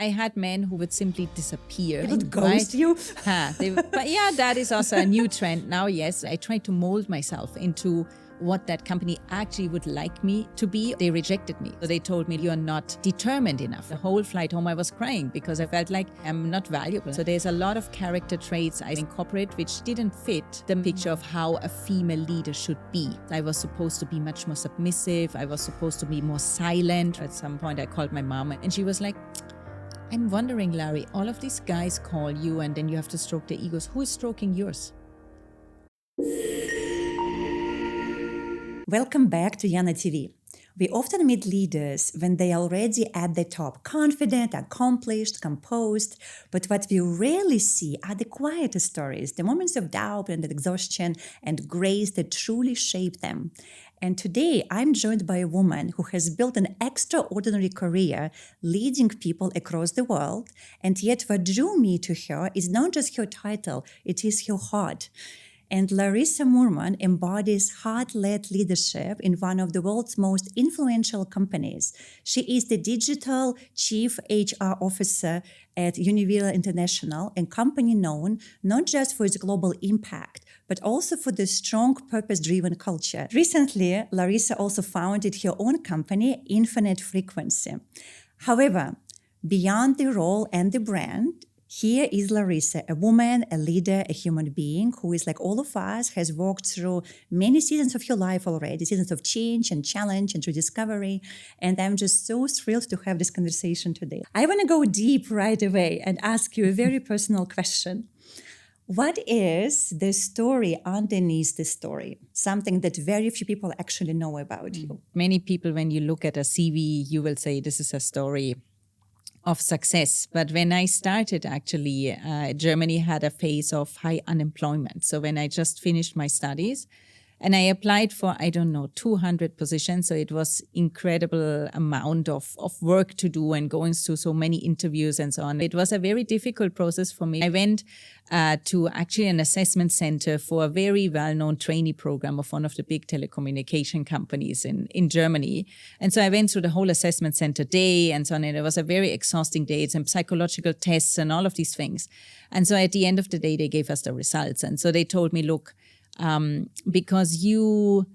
I had men who would simply disappear. They would ghost you? But yeah, that is also a new trend now, yes. I tried to mold myself into what that company actually would like me to be. They rejected me. So they told me, you're not determined enough. The whole flight home I was crying because I felt like I'm not valuable. So there's a lot of character traits I incorporate which didn't fit the picture of how a female leader should be. I was supposed to be much more submissive. I was supposed to be more silent. At some point I called my mom and she was like, I'm wondering, Larry, all of these guys call you and then you have to stroke their egos. Who is stroking yours? Welcome back to YanaTV. We often meet leaders when they are already at the top, confident, accomplished, composed. But what we rarely see are the quieter stories, the moments of doubt and exhaustion and grace that truly shape them. And today I'm joined by a woman who has built an extraordinary career leading people across the world. And yet what drew me to her is not just her title, it is her heart. And Larissa Murmann embodies heart-led leadership in one of the world's most influential companies. She is the digital chief HR officer at Unilever International, a company known not just for its global impact, but also for the strong purpose-driven culture. Recently, Larissa also founded her own company, Infinite Frequency. However, beyond the role and the brand, here is Larissa, a woman, a leader, a human being who is like all of us, has walked through many seasons of her life already, seasons of change and challenge and rediscovery. And I'm just so thrilled to have this conversation today. I want to go deep right away and ask you a very personal question. What is the story underneath the story? Something that very few people actually know about you. Many people, when you look at a CV, you will say this is a story of success. But when I started, actually, Germany had a phase of high unemployment. So when I just finished my studies and I applied for, 200 positions. So it was incredible amount of work to do and going through so many interviews and so on. It was a very difficult process for me. I went to actually an assessment center for a very well-known trainee program of one of the big telecommunication companies in Germany. And so I went through the whole assessment center day and so on. And it was a very exhausting day. It's some psychological tests and all of these things. And so at the end of the day, they gave us the results. And so they told me, look, because you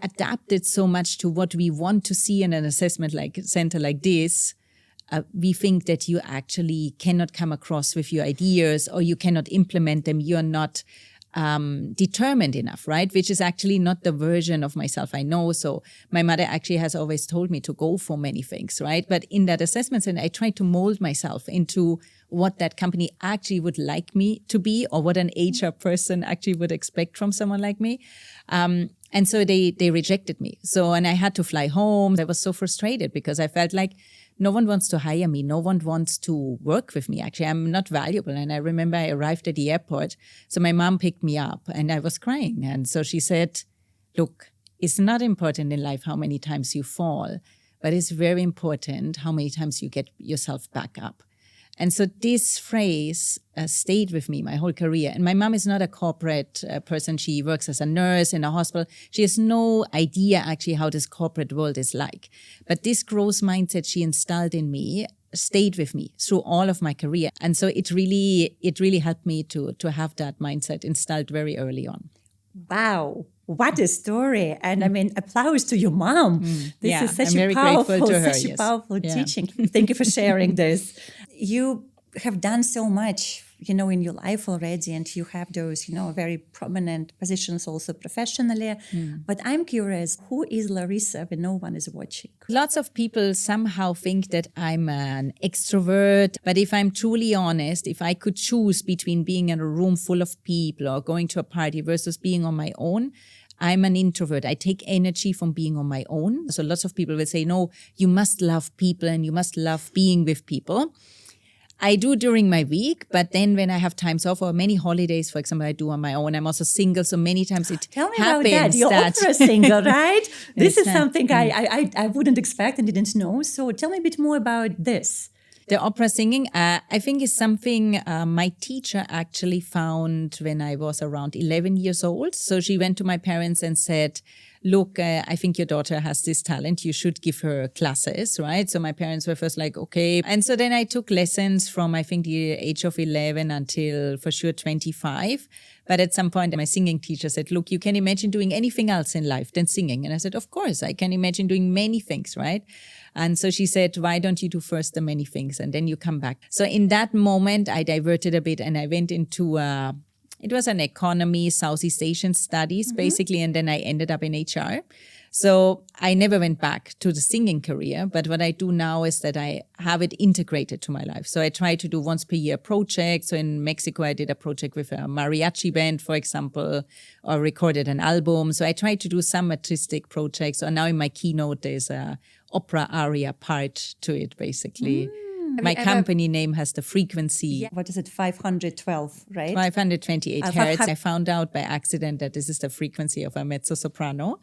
adapted so much to what we want to see in an assessment center like this, we think that you actually cannot come across with your ideas or you cannot implement them. You're not determined enough, right? Which is actually not the version of myself I know. So my mother actually has always told me to go for many things, right? But in that assessment center, I tried to mold myself into what that company actually would like me to be or what an HR person actually would expect from someone like me. And so they rejected me. So, and I had to fly home. I was so frustrated because I felt like no one wants to hire me. No one wants to work with me. Actually, I'm not valuable. And I remember I arrived at the airport. So my mom picked me up and I was crying. And so she said, look, it's not important in life how many times you fall, but it's very important how many times you get yourself back up. And so this phrase stayed with me my whole career. And my mom is not a corporate person. She works as a nurse in a hospital. She has no idea actually how this corporate world is like. But this growth mindset she installed in me stayed with me through all of my career. And so it really helped me to have that mindset installed very early on. Wow. What a story. And I mean, applause to your mom. This is such I'm very grateful to her, yes. powerful teaching. Thank you for sharing this. You have done so much, in your life already, and you have those, very prominent positions also professionally. But I'm curious, who is Larissa when no one is watching? Lots of people somehow think that I'm an extrovert. But if I'm truly honest, if I could choose between being in a room full of people or going to a party versus being on my own, I'm an introvert. I take energy from being on my own. So lots of people will say, no, you must love people and you must love being with people. I do during my week, but then when I have times off or many holidays, for example, I do on my own. I'm also single, so many times it Tell me happens about that. You're opera singer, right? This is Exactly. something I wouldn't expect and didn't know. So tell me a bit more about this. The opera singing, I think is something my teacher actually found when I was around 11 years old. So she went to my parents and said, look, I think your daughter has this talent. You should give her classes, right? So my parents were first like, okay. And so then I took lessons from, I think, the age of 11 until for sure 25. But at some point, my singing teacher said, look, you can imagine doing anything else in life than singing. And I said, of course, I can imagine doing many things, right? And so she said, why don't you do first the many things and then you come back? So in that moment, I diverted a bit and I went into it was an economy, Southeast Asian studies, basically, and then I ended up in HR. So I never went back to the singing career, but what I do now is that I have it integrated to my life. So I try to do once per year projects. So in Mexico, I did a project with a mariachi band, for example, or recorded an album. So I try to do some artistic projects. Or now in my keynote, there's a opera aria part to it, basically. My company name has the frequency. Yeah. What is it? 512, right? 528 hertz. I found out by accident that this is the frequency of a mezzo-soprano,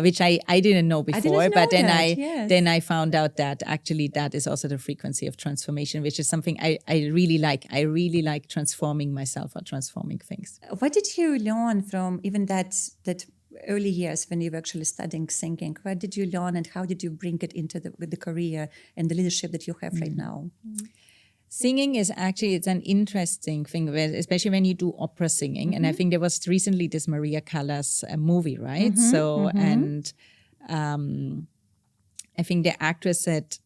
which I didn't know before. But then I found out that actually that is also the frequency of transformation, which is something I really like. I really like transforming myself or transforming things. What did you learn from even that early years when you were actually studying singing? What did you learn and how did you bring it into the career and the leadership that you have right now? Singing is actually, it's an interesting thing, especially when you do opera singing. And I think there was recently this Maria Callas movie, right? And I think the actress said,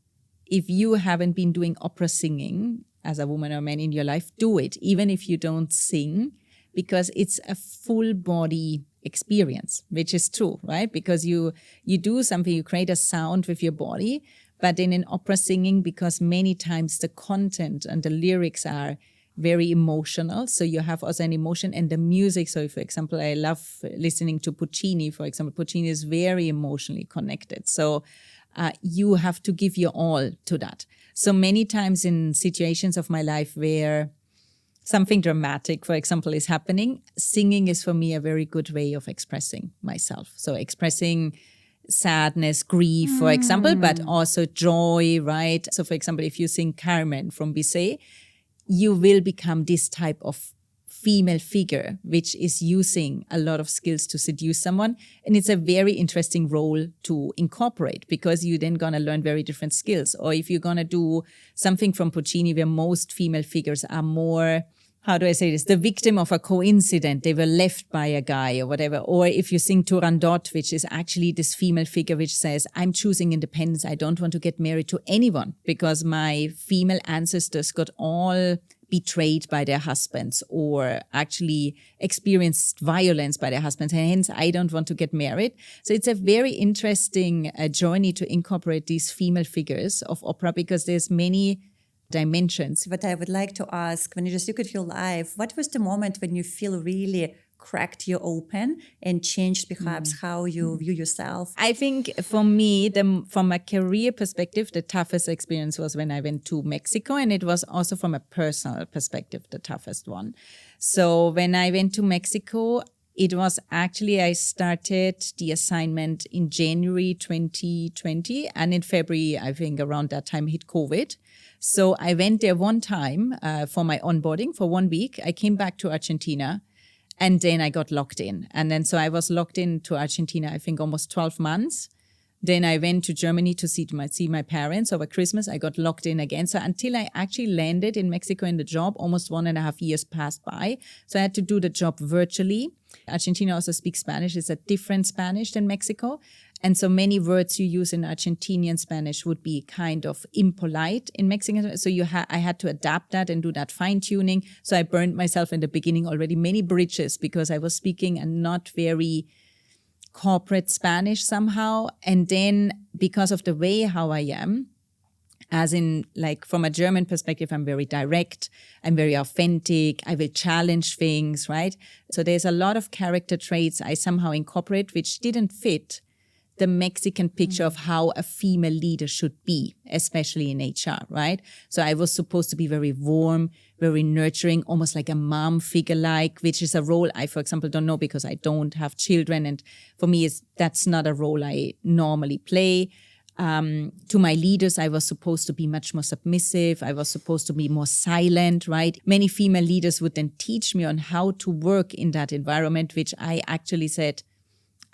if you haven't been doing opera singing as a woman or man in your life, do it, even if you don't sing, because it's a full body experience, which is true, right? Because you do something, you create a sound with your body, but then in opera singing, because many times the content and the lyrics are very emotional, so you have also an emotion and the music. So for example, I love listening to Puccini, for example. Puccini is very emotionally connected. So you have to give your all to that. So many times in situations of my life where something dramatic, for example, is happening, singing is for me a very good way of expressing myself. So expressing sadness, grief, for example, but also joy, right? So for example, if you sing Carmen from Bizet, you will become this type of female figure, which is using a lot of skills to seduce someone. And it's a very interesting role to incorporate because you're then going to learn very different skills. Or if you're going to do something from Puccini where most female figures are more, how do I say this, the victim of a coincidence, they were left by a guy or whatever. Or if you sing Turandot, which is actually this female figure which says, I'm choosing independence, I don't want to get married to anyone because my female ancestors got all betrayed by their husbands or actually experienced violence by their husbands, and hence I don't want to get married. So it's a very interesting journey to incorporate these female figures of opera because there's many dimensions. But I would like to ask, when you just look at your life, what was the moment when you feel really cracked you open and changed perhaps how you view yourself? I think for me, from a career perspective, the toughest experience was when I went to Mexico, and it was also from a personal perspective, the toughest one. So when I went to Mexico, it was actually, I started the assignment in January 2020, and in February, I think around that time hit COVID. So I went there one time for my onboarding for 1 week. I came back to Argentina. And then I got locked in. And then so I was locked into Argentina, I think almost 12 months. Then I went to Germany to see my parents over Christmas. I got locked in again. So until I actually landed in Mexico in the job, almost 1.5 years passed by. So I had to do the job virtually. Argentina also speaks Spanish. It's a different Spanish than Mexico. And so many words you use in Argentinian Spanish would be kind of impolite in Mexican. So I had to adapt that and do that fine tuning. So I burned myself in the beginning already many bridges because I was speaking a not very corporate Spanish somehow. And then because of the way how I am, as in like from a German perspective, I'm very direct, I'm very authentic, I will challenge things, right? So there's a lot of character traits I somehow incorporate which didn't fit the Mexican picture of how a female leader should be, especially in HR, right? So I was supposed to be very warm, very nurturing, almost like a mom figure-like, which is a role I, for example, don't know because I don't have children. And for me, that's not a role I normally play. To my leaders, I was supposed to be much more submissive. I was supposed to be more silent, right? Many female leaders would then teach me on how to work in that environment, which I actually said,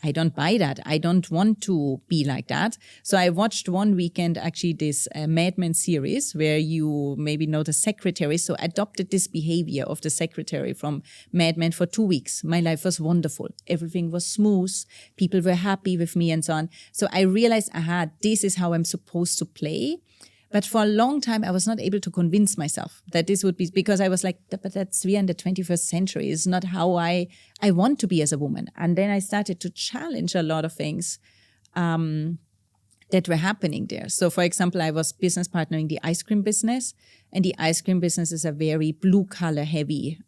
I don't buy that. I don't want to be like that. So I watched one weekend actually this Mad Men series where you maybe know the secretary. So I adopted this behavior of the secretary from Mad Men for 2 weeks. My life was wonderful. Everything was smooth. People were happy with me and so on. So I realized, this is how I'm supposed to play. But for a long time, I was not able to convince myself that this would be, because I was like, but that's, we are in the 21st century. It's not how I want to be as a woman. And then I started to challenge a lot of things that were happening there. So for example, I was business partnering the ice cream business, and the ice cream business is a very blue collar heavy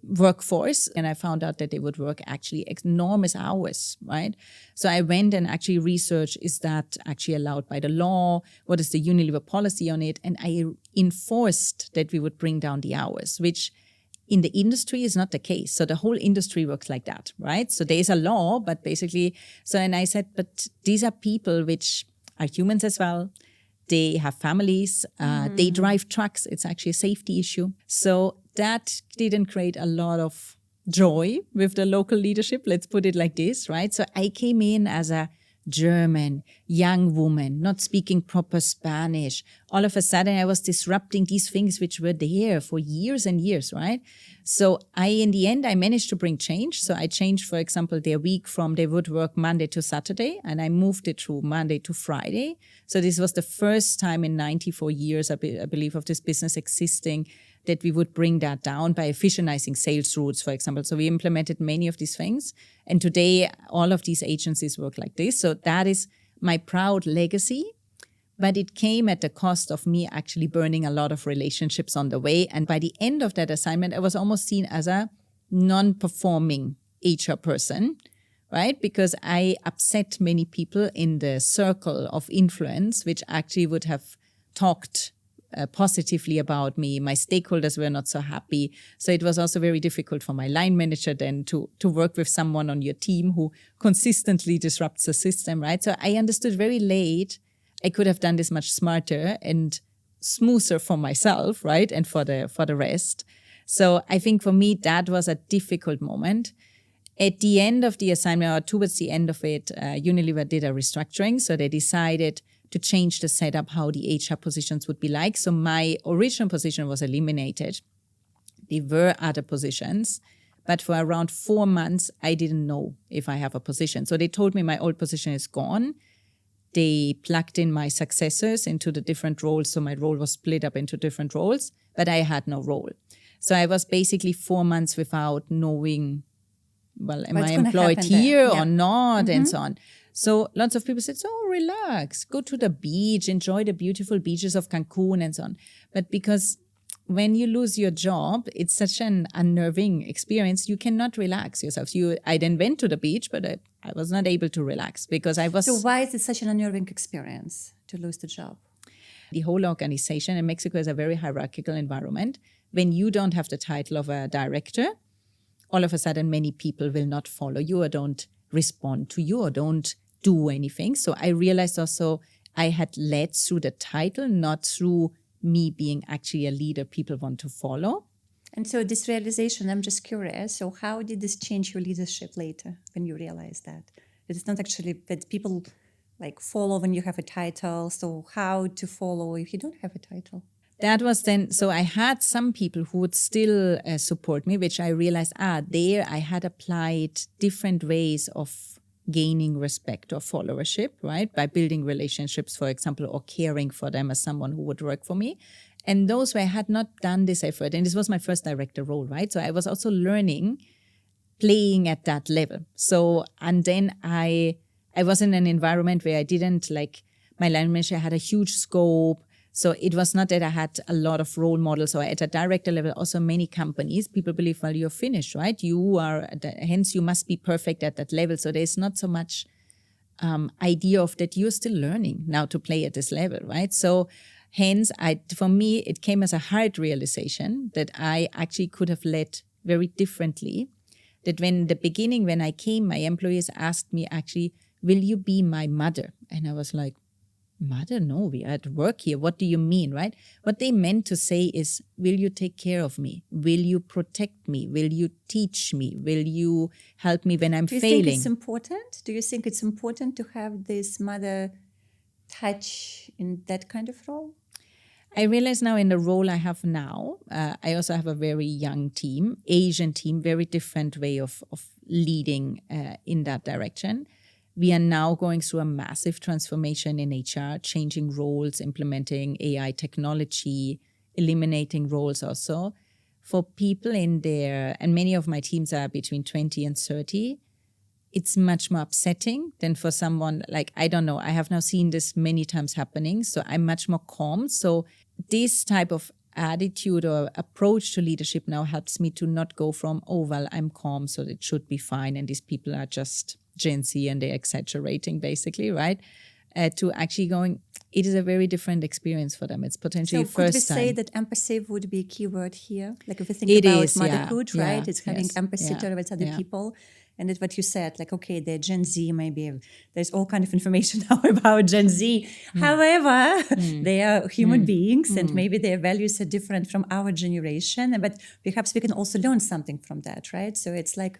workforce, and I found out that they would work actually enormous hours, right? So I went and actually researched, is that actually allowed by the law? What is the Unilever policy on it? And I enforced that we would bring down the hours, which in the industry is not the case. So the whole industry works like that, right? So there is a law, but basically, and I said, but these are people which are humans as well. They have families, they drive trucks. It's actually a safety issue. So that didn't create a lot of joy with the local leadership. Let's put it like this, right? So I came in as a German, young woman, not speaking proper Spanish. All of a sudden, I was disrupting these things which were there for years and years, right? So in the end, I managed to bring change. So I changed, for example, their week from they would work Monday to Saturday, and I moved it to Monday to Friday. So this was the first time in 94 years, I believe, of this business existing, that we would bring that down by efficientizing sales routes, for example. So we implemented many of these things. And today, all of these agencies work like this. So that is my proud legacy. But it came at the cost of me actually burning a lot of relationships on the way. And by the end of that assignment, I was almost seen as a non-performing HR person, right? Because I upset many people in the circle of influence, which actually would have talked positively about me. My stakeholders were not so happy. So it was also very difficult for my line manager then to work with someone on your team who consistently disrupts the system, right? So I understood very late I could have done this much smarter and smoother for myself, right? And for the rest. So I think for me, that was a difficult moment. At the end of the assignment, or towards the end of it, Unilever did a restructuring. So they decided to change the setup, how the HR positions would be like. So my original position was eliminated. There were other positions, but for around 4 months, I didn't know if I have a position. So they told me my old position is gone. They plugged in my successors into the different roles. So my role was split up into different roles, but I had no role. So I was basically 4 months without knowing, well, am I employed here or not, and so on. So lots of people said, so relax, go to the beach, enjoy the beautiful beaches of Cancun and so on. But because when you lose your job, it's such an unnerving experience. You cannot relax yourself. I then went to the beach, but I was not able to relax because I was... So why is it such an unnerving experience to lose the job? The whole organization in Mexico is a very hierarchical environment. When you don't have the title of a director, all of a sudden many people will not follow you or don't respond to you or don't do anything. So I realized also I had led through the title, not through me being actually a leader people want to follow. And so this realization, I'm just curious, so how did this change your leadership later when you realized that? It's not actually that people like follow when you have a title. So how to follow if you don't have a title? That was then, so I had some people who would still support me, which I realized, there I had applied different ways of gaining respect or followership, right? By building relationships, for example, or caring for them as someone who would work for me. And those where I had not done this effort, and this was my first director role, right? So I was also learning, playing at that level. So, and then I was in an environment where I didn't my line manager had a huge scope. So it was not that I had a lot of role models, or at a director level, also many companies, people believe, well, you're finished, right? You are, hence you must be perfect at that level. So there's not so much idea of that you're still learning now to play at this level, right? So hence, for me, it came as a hard realization that I actually could have led very differently. That when I came, my employees asked me actually, will you be my mother? And I was like, Mother, no, we are at work here. What do you mean, right? What they meant to say is, will you take care of me? Will you protect me? Will you teach me? Will you help me when I'm Do you failing? think it's important? Do you think it's important to have this mother touch in that kind of role? I realize now in the role I have now, I also have a very young team, Asian team, very different way of leading in that direction. We are now going through a massive transformation in HR, changing roles, implementing AI technology, eliminating roles also. For people in there, and many of my teams are between 20 and 30, it's much more upsetting than for someone like, I don't know, I have now seen this many times happening, so I'm much more calm. So this type of attitude or approach to leadership now helps me to not go from, oh, well, I'm calm, so it should be fine, and these people are just Gen Z and they're exaggerating basically, right? To actually going, it is a very different experience for them. It's potentially So first could we time. say that empathy would be a key word here? Like if we think It about is, yeah, motherhood, right? yeah, It's having yes, empathy yeah, towards other yeah. people. And it's what you said, like, okay, they're Gen Z, maybe there's all kind of information now about Gen Z. However, they are human beings and maybe their values are different from our generation. But perhaps we can also learn something from that, right? So it's like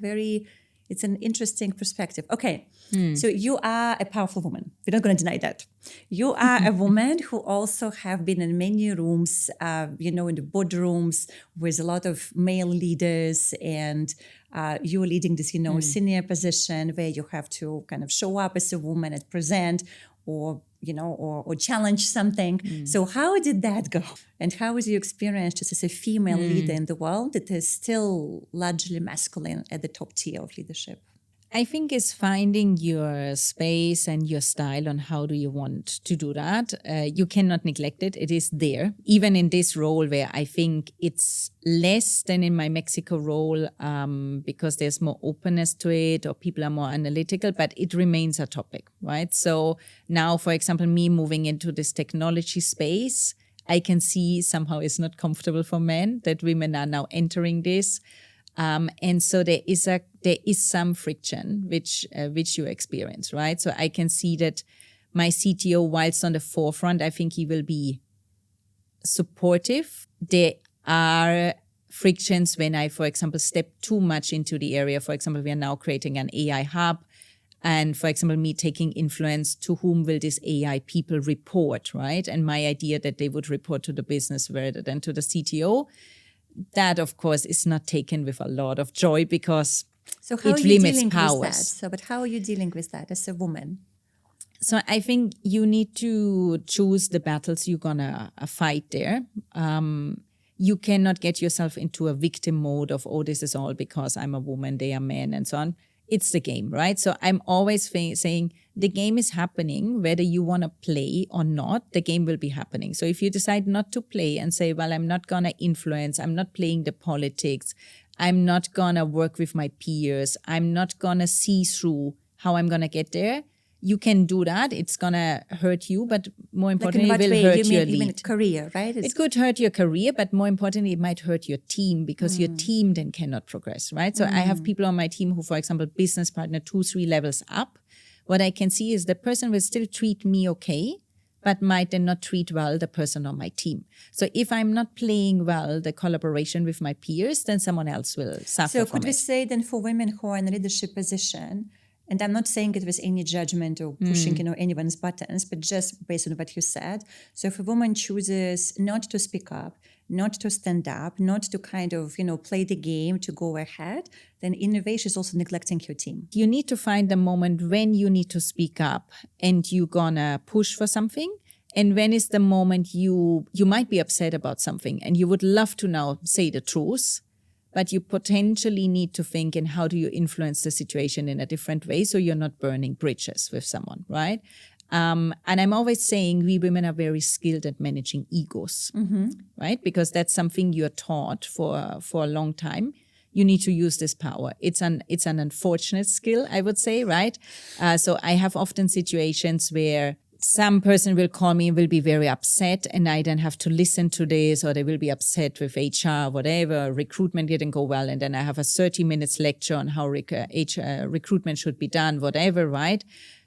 it's an interesting perspective. Okay, so you are a powerful woman. We're not going to deny that. You are a woman who also have been in many rooms, in the boardrooms with a lot of male leaders, and you're leading this, senior position where you have to kind of show up as a woman and present or challenge something. So how did that go? And how was your experience just as a female leader in the world that is still largely masculine at the top tier of leadership? I think it's finding your space and your style on how do you want to do that. You cannot neglect it. It is there. Even in this role where I think it's less than in my Mexico role because there's more openness to it or people are more analytical, but it remains a topic, right? So now, for example, me moving into this technology space, I can see somehow it's not comfortable for men that women are now entering this. And so there is some friction which you experience, right? So I can see that my CTO, whilst on the forefront, I think he will be supportive. There are frictions when I, for example, step too much into the area. For example, we are now creating an AI hub. And for example, me taking influence, to whom will this AI people report, right? And my idea that they would report to the business rather than to the CTO. That, of course, is not taken with a lot of joy because so how it are you limits dealing powers. with that? But how are you dealing with that as a woman? So I think you need to choose the battles you're going to fight there. You cannot get yourself into a victim mode of, oh, this is all because I'm a woman, they are men, and so on. It's the game, right? So I'm always saying the game is happening, whether you want to play or not, the game will be happening. So if you decide not to play and say, well, I'm not going to influence, I'm not playing the politics, I'm not going to work with my peers, I'm not going to see through how I'm going to get there, you can do that. It's going to hurt you, but more importantly, it will hurt your lead. You mean career, right? It could hurt your career, but more importantly, it might hurt your team because your team then cannot progress, right? So I have people on my team who, for example, business partner 2-3 levels up. What I can see is the person will still treat me okay, but might then not treat well the person on my team. So if I'm not playing well the collaboration with my peers, then someone else will suffer from it. So could we say then for women who are in a leadership position, and I'm not saying it with any judgment or pushing, anyone's buttons, but just based on what you said. So if a woman chooses not to speak up, not to stand up, not to kind of, play the game, to go ahead, then innovation is also neglecting your team. You need to find the moment when you need to speak up and you're gonna push for something. And when is the moment you might be upset about something and you would love to now say the truth, but you potentially need to think in how do you influence the situation in a different way so you're not burning bridges with someone, right? And I'm always saying we women are very skilled at managing egos, right? Because that's something you're taught for a long time. You need to use this power. It's an unfortunate skill, I would say, right? So I have often situations where some person will call me and will be very upset and I then have to listen to this, or they will be upset with HR, whatever, recruitment didn't go well. And then I have a 30 minutes lecture on how recruitment should be done, whatever, right?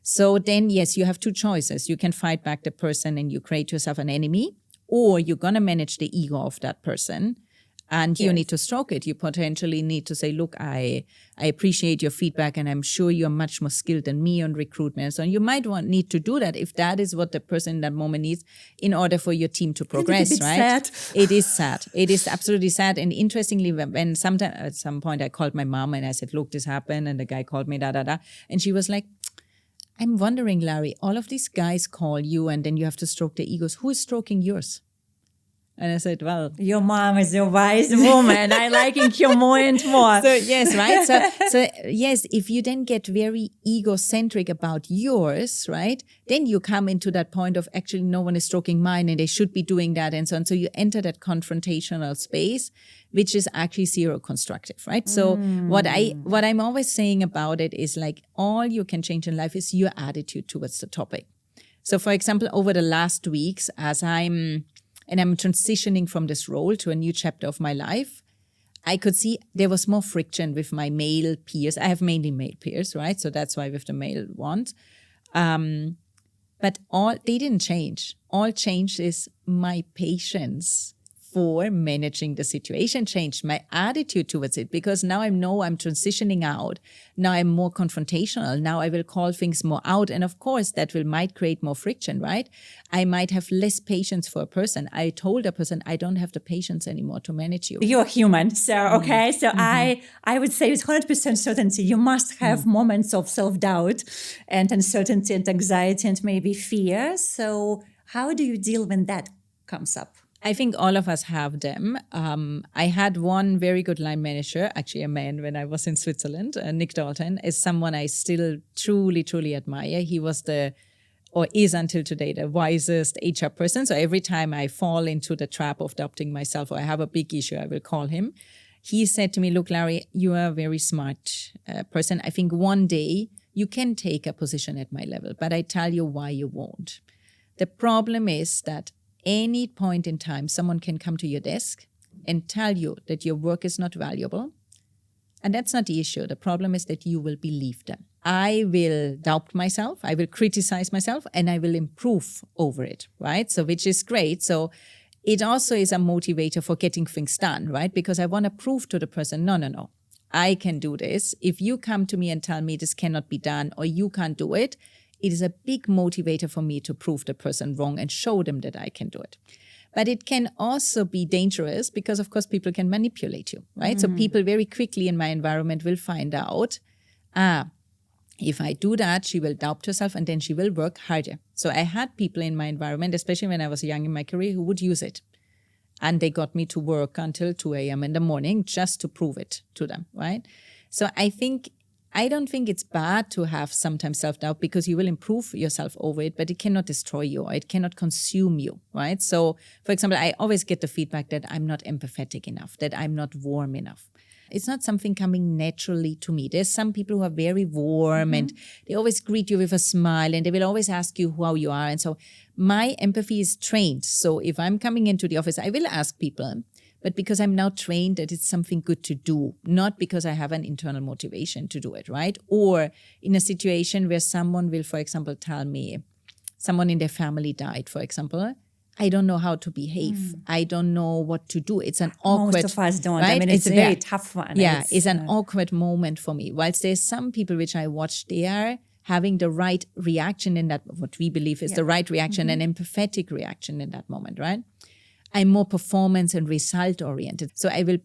So then, yes, you have two choices. You can fight back the person and you create yourself an enemy, or you're going to manage the ego of that person and you need to stroke it. You potentially need to say, look, I appreciate your feedback and I'm sure you're much more skilled than me on recruitment. So you might need to do that if that is what the person in that moment needs in order for your team to progress, right? Sad. It is sad. It is absolutely sad. And interestingly, when sometime at some point I called my mom and I said, look, this happened. And the guy called me, And she was like, I'm wondering, Larry, all of these guys call you and then you have to stroke their egos. Who is stroking yours? And I said, well, your mom is a wise woman. I liking you more and more. So yes, right. So yes, if you then get very egocentric about yours, right, then you come into that point of actually no one is stroking mine and they should be doing that and so on. So you enter that confrontational space, which is actually zero constructive, right? So what I'm always saying about it is like all you can change in life is your attitude towards the topic. So for example, over the last weeks, as I'm transitioning from this role to a new chapter of my life, I could see there was more friction with my male peers. I have mainly male peers, right? So that's why with the male ones. But they didn't change. All changed is my patience for managing the situation changed, my attitude towards it, because now I'm transitioning out. Now I'm more confrontational. Now I will call things more out. And of course, that might create more friction, right? I might have less patience for a person. I told a person, I don't have the patience anymore to manage you. You're human. So, okay. So I would say with 100% certainty, you must have moments of self-doubt and uncertainty and anxiety and maybe fear. So how do you deal when that comes up? I think all of us have them. I had one very good line manager, actually a man when I was in Switzerland, Nick Dalton, is someone I still truly, truly admire. He was is until today, the wisest HR person. So every time I fall into the trap of doubting myself or I have a big issue, I will call him. He said to me, look, Larry, you are a very smart person. I think one day you can take a position at my level, but I tell you why you won't. The problem is that any point in time, someone can come to your desk and tell you that your work is not valuable. And that's not the issue. The problem is that you will believe them. I will doubt myself, I will criticize myself, and I will improve over it, right? So which is great. So it also is a motivator for getting things done, right? Because I want to prove to the person, no, I can do this. If you come to me and tell me this cannot be done or you can't do it, it is a big motivator for me to prove the person wrong and show them that I can do it. But it can also be dangerous because, of course, people can manipulate you, right? So people very quickly in my environment will find out, if I do that, she will doubt herself and then she will work harder. So I had people in my environment, especially when I was young in my career, who would use it. And they got me to work until 2 a.m. in the morning just to prove it to them, right? So I don't think it's bad to have sometimes self-doubt because you will improve yourself over it, but it cannot destroy you or it cannot consume you, right? So, for example, I always get the feedback that I'm not empathetic enough, that I'm not warm enough. It's not something coming naturally to me. There's some people who are very warm and they always greet you with a smile and they will always ask you how you are. And so my empathy is trained. So if I'm coming into the office, I will ask people, but because I'm now trained that it's something good to do, not because I have an internal motivation to do it, right? Or in a situation where someone will, for example, tell me, someone in their family died, for example, I don't know how to behave. I don't know what to do. It's an awkward... Most of us don't. Right? I mean, it's a very tough one. Yeah, it's an awkward moment for me. Whilst there's some people which I watch, they are having the right reaction in that, what we believe is the right reaction, an empathetic reaction in that moment, right? I'm more performance and result oriented. So I will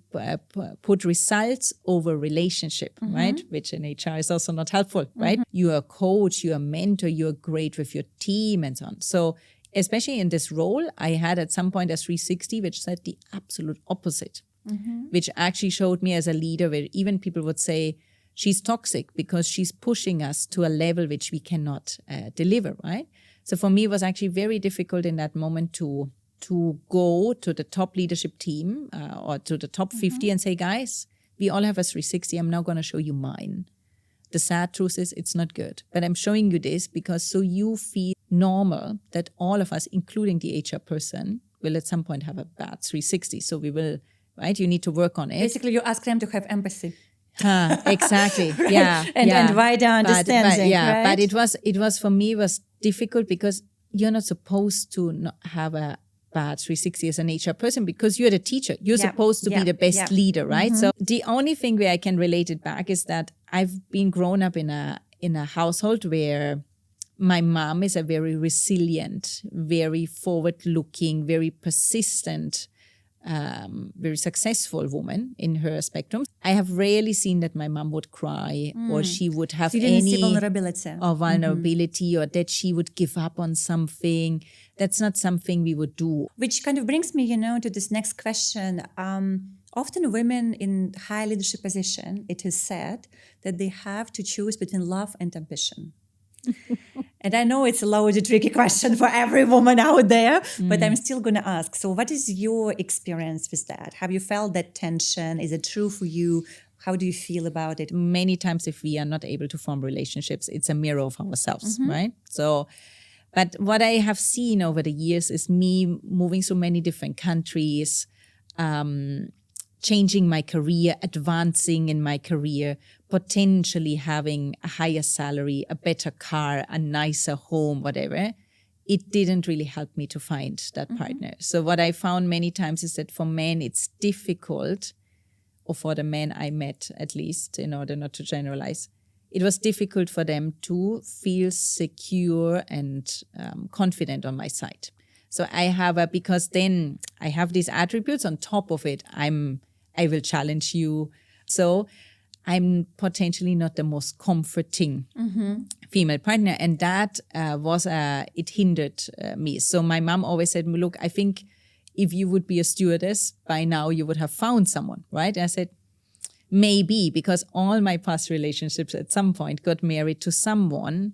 put results over relationship, right? Which in HR is also not helpful, right? You're a coach, you're a mentor, you're great with your team and so on. So especially in this role, I had at some point a 360, which said the absolute opposite, which actually showed me as a leader where even people would say, she's toxic because she's pushing us to a level which we cannot deliver, right? So for me, it was actually very difficult in that moment to go to the top leadership team or to the top 50 and say, guys, we all have a 360. I'm now going to show you mine. The sad truth is it's not good. But I'm showing you this because so you feel normal that all of us, including the HR person, will at some point have a bad 360. So we will, right? You need to work on it. Basically, you ask them to have empathy. Exactly. Yeah. and wider understanding. But right? it was for me was difficult because you're not supposed to not have a bad 360 as a HR person because you're the teacher. You're supposed to be the best leader, right? So the only thing where I can relate it back is that I've been grown up in a household where my mom is a very resilient, very forward-looking, very persistent, very successful woman in her spectrum. I have rarely seen that my mom would cry or she would have You didn't see any vulnerability. or that she would give up on something. That's not something we would do. Which kind of brings me, to this next question. Often women in high leadership position, it is said that they have to choose between love and ambition. And I know it's a loaded, tricky question for every woman out there, but I'm still going to ask. So what is your experience with that? Have you felt that tension? Is it true for you? How do you feel about it? Many times if we are not able to form relationships, it's a mirror of ourselves, right? So, but what I have seen over the years is me moving so many different countries, changing my career, advancing in my career, potentially having a higher salary, a better car, a nicer home, whatever. It didn't really help me to find that partner. So what I found many times is that for men, it's difficult, or for the men I met at least, in order not to generalize, it was difficult for them to feel secure and confident on my side. So I have because then I have these attributes on top of it. I will challenge you. So I'm potentially not the most comforting female partner. And that it hindered me. So my mom always said, look, I think if you would be a stewardess, by now you would have found someone, right? I said, maybe, because all my past relationships at some point got married to someone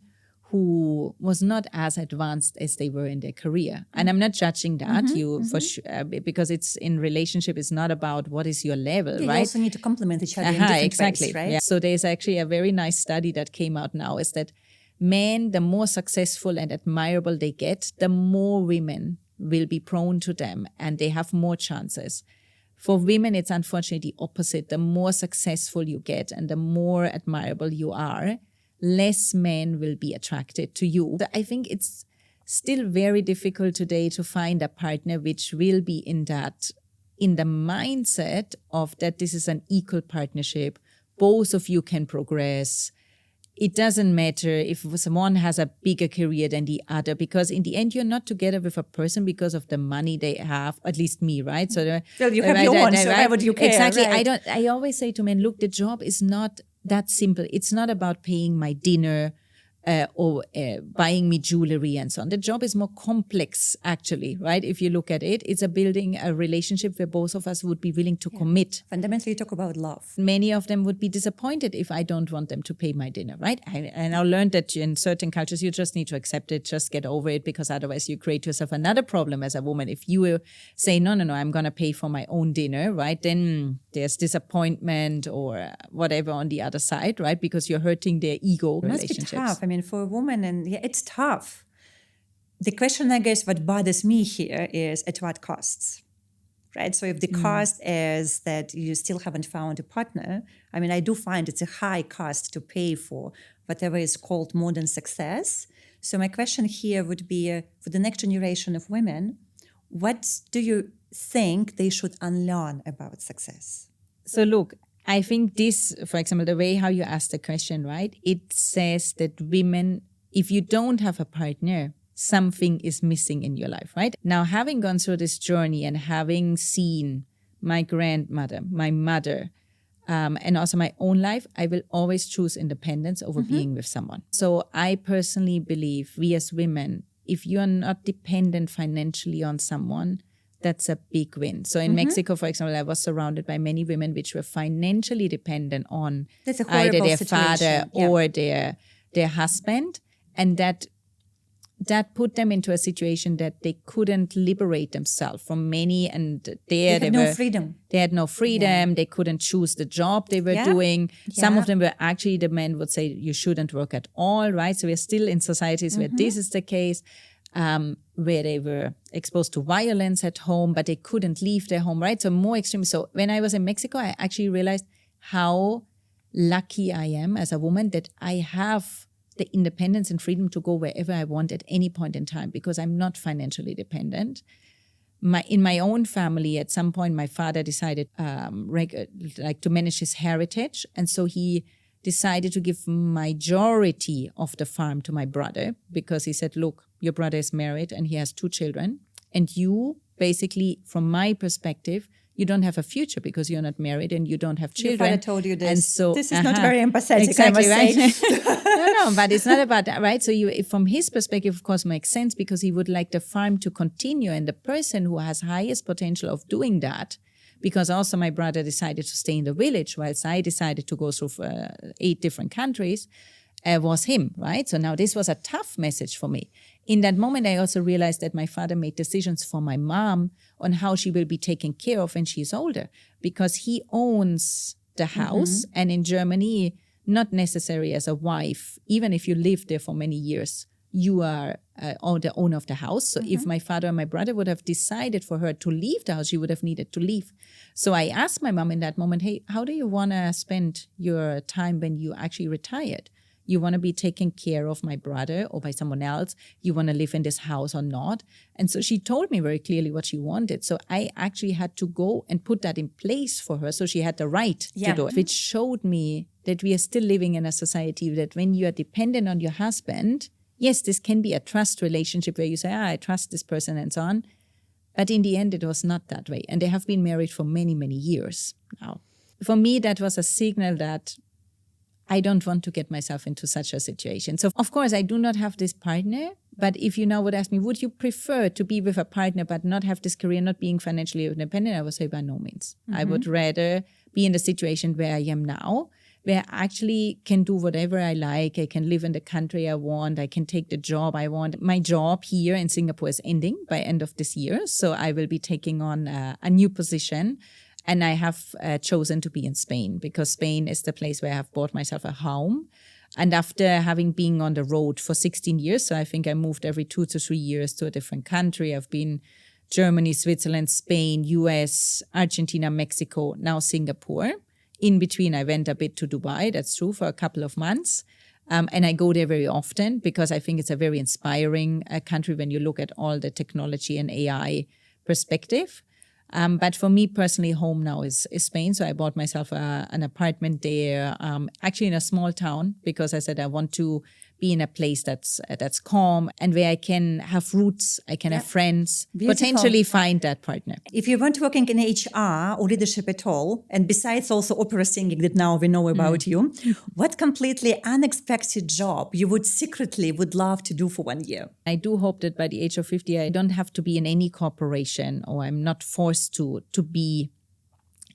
who was not as advanced as they were in their career. And I'm not judging that for sure, because it's in relationship, it's not about what is your level, right? You also need to complement each other in different ways, right? Yeah. So there's actually a very nice study that came out now is that men, the more successful and admirable they get, the more women will be prone to them and they have more chances. For women, it's unfortunately the opposite. The more successful you get and the more admirable you are, less men will be attracted to you. I think it's still very difficult today to find a partner which will be in the mindset of that this is an equal partnership. Both of you can progress. It doesn't matter if someone has a bigger career than the other, because in the end, you're not together with a person because of the money they have, at least me, right? So well, you have your own, so why would you care? Exactly. Right? I always say to men, look, the job is not that simple. It's not about paying my dinner or buying me jewelry and so on. The job is more complex, actually, right? If you look at it, it's building a relationship where both of us would be willing to commit. Fundamentally, you talk about love. Many of them would be disappointed if I don't want them to pay my dinner, right? I now learned that in certain cultures, you just need to accept it, just get over it, because otherwise you create yourself another problem as a woman. If you say, no, I'm going to pay for my own dinner, right? Then there's disappointment or whatever on the other side, right? Because you're hurting their ego relationships. Must be tough. I mean, for a woman, and it's tough. The question, I guess, what bothers me here is at what costs, right? So if the cost is that you still haven't found a partner, I mean, I do find it's a high cost to pay for whatever is called modern success. So my question here would be for the next generation of women, what do you think they should unlearn about success? So look, I think this, for example, the way how you ask the question, right? It says that women, if you don't have a partner, something is missing in your life, right? Now, having gone through this journey and having seen my grandmother, my mother, and also my own life, I will always choose independence over being with someone. So I personally believe we as women, if you are not dependent financially on someone, that's a big win. So in Mexico, for example, I was surrounded by many women which were financially dependent on either their father or their husband. And that put them into a situation that they couldn't liberate themselves from many. And they had no freedom. They had no freedom. Yeah. They couldn't choose the job they were doing. Yeah. Some of them were actually, the men would say, you shouldn't work at all, right? So we're still in societies where this is the case. Where they were exposed to violence at home, but they couldn't leave their home, right? So more extreme. So when I was in Mexico, I actually realized how lucky I am as a woman that I have the independence and freedom to go wherever I want at any point in time because I'm not financially dependent. In my own family, at some point, my father decided to manage his heritage. And so he decided to give majority of the farm to my brother because he said, look, your brother is married and he has 2 children. And you basically, from my perspective, you don't have a future because you're not married and you don't have children. Your father told you this. And so, this is not very empathetic, exactly, I must say. No, but it's not about that, right? So from his perspective, of course, makes sense because he would like the farm to continue and the person who has highest potential of doing that, because also my brother decided to stay in the village whilst I decided to go through 8 different countries, was him, right? So now this was a tough message for me. In that moment, I also realized that my father made decisions for my mom on how she will be taken care of when she's older, because he owns the house. And in Germany, not necessary as a wife, even if you live there for many years, you are the owner of the house. So if my father or my brother would have decided for her to leave the house, she would have needed to leave. So I asked my mom in that moment, hey, how do you want to spend your time when you actually retired? You want to be taken care of my brother or by someone else? You want to live in this house or not? And so she told me very clearly what she wanted. So I actually had to go and put that in place for her. So she had the right to do it, which showed me that we are still living in a society that when you are dependent on your husband, yes, this can be a trust relationship where you say, I trust this person and so on. But in the end, it was not that way. And they have been married for many, many years now. For me, that was a signal that I don't want to get myself into such a situation. So, of course, I do not have this partner. But if you now would ask me, would you prefer to be with a partner but not have this career, not being financially independent? I would say by no means. I would rather be in the situation where I am now, where I actually can do whatever I like. I can live in the country I want. I can take the job I want. My job here in Singapore is ending by end of this year. So I will be taking on a new position. And I have chosen to be in Spain because Spain is the place where I have bought myself a home. And after having been on the road for 16 years, so I think I moved every 2 to 3 years to a different country. I've been Germany, Switzerland, Spain, US, Argentina, Mexico, now Singapore. In between, I went a bit to Dubai, that's true, for a couple of months. And I go there very often because I think it's a very inspiring country when you look at all the technology and AI perspective. But for me personally, home now is Spain. So I bought myself an apartment there, actually in a small town, because I said I want to be in a place that's calm and where I can have roots, I can have friends, potentially find that partner. If you weren't working in HR or leadership at all, and besides also opera singing that now we know about you, what completely unexpected job you would love to do for 1 year? I do hope that by the age of 50, I don't have to be in any corporation or I'm not forced to be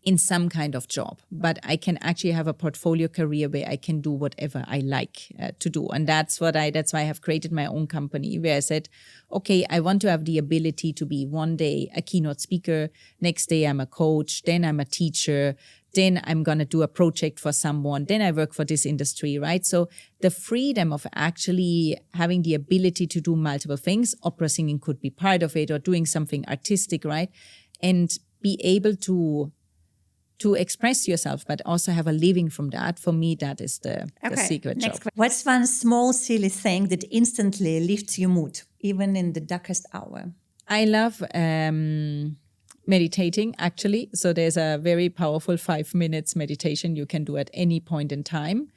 in some kind of job, but I can actually have a portfolio career where I can do whatever I like to do. And that's why I have created my own company where I said, okay, I want to have the ability to be one day a keynote speaker, next day I'm a coach, then I'm a teacher, then I'm going to do a project for someone, then I work for this industry, right? So the freedom of actually having the ability to do multiple things, opera singing could be part of it, or doing something artistic, right? And be able to express yourself, but also have a living from that. For me, that is the secret job. What's one small, silly thing that instantly lifts your mood, even in the darkest hour? I love meditating, actually. So there's a very powerful 5 minutes meditation you can do at any point in time.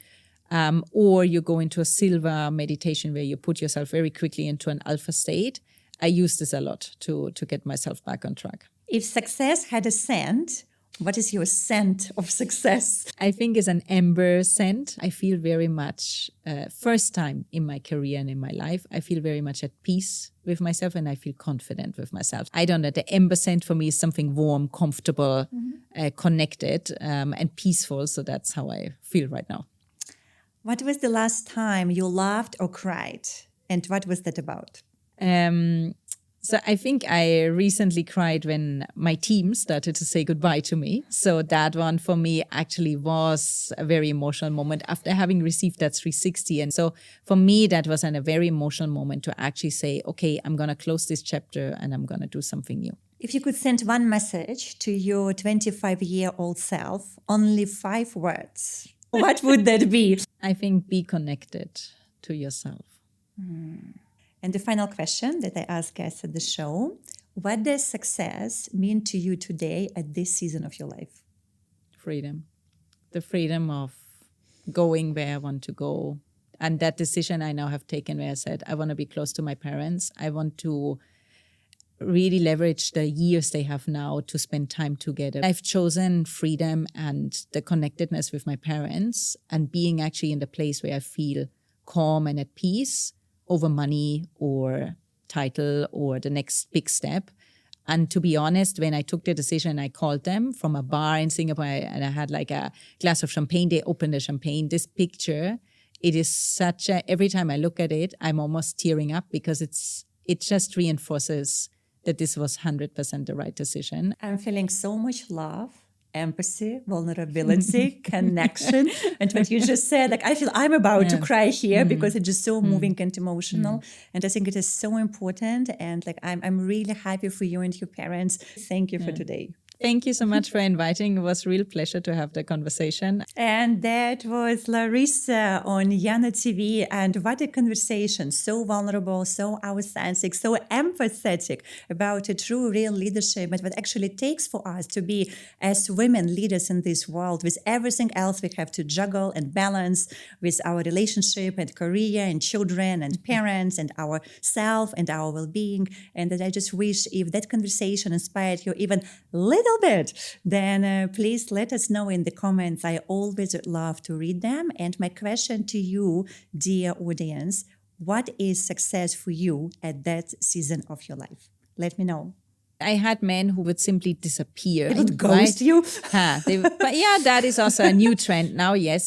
Or you go into a silver meditation where you put yourself very quickly into an alpha state. I use this a lot to get myself back on track. If success had a scent, what is your scent of success? I think it's an amber scent. I feel very much, first time in my career and in my life, I feel very much at peace with myself and I feel confident with myself. I don't know, the amber scent for me is something warm, comfortable, connected, and peaceful. So that's how I feel right now. What was the last time you laughed or cried? And what was that about? So I think I recently cried when my team started to say goodbye to me. So that one for me actually was a very emotional moment after having received that 360. And so for me, that was a very emotional moment to actually say, okay, I'm going to close this chapter and I'm going to do something new. If you could send one message to your 25-year-old self, only 5 words, what would that be? I think be connected to yourself. And the final question that I ask guests at the show, what does success mean to you today at this season of your life? Freedom. The freedom of going where I want to go. And that decision I now have taken where I said, I want to be close to my parents. I want to really leverage the years they have now to spend time together. I've chosen freedom and the connectedness with my parents and being actually in the place where I feel calm and at peace over money or title or the next big step. And to be honest, when I took the decision, I called them from a bar in Singapore and I had like a glass of champagne. They opened the champagne. This picture, it is such a, every time I look at it, I'm almost tearing up because it just reinforces that this was 100% the right decision. I'm feeling so much love, empathy, vulnerability, connection. And what you just said, like I feel I'm about to cry here because it's just so moving and emotional. And I think it is so important. And like I'm really happy for you and your parents. Thank you for today. Thank you so much for inviting. It was a real pleasure to have the conversation. And that was Larissa on YanaTV. And what a conversation. So vulnerable, so authentic, so empathetic about a true, real leadership, but what actually it takes for us to be as women leaders in this world with everything else we have to juggle and balance with our relationship and career and children and parents and our self and our well-being. And that I just wish if that conversation inspired you even little bit, then please let us know in the comments. I always love to read them. And my question to you, dear audience, what is success for you at that season of your life? Let me know. I had men who would simply disappear. They would ghost you? But yeah, that is also a new trend now, yes.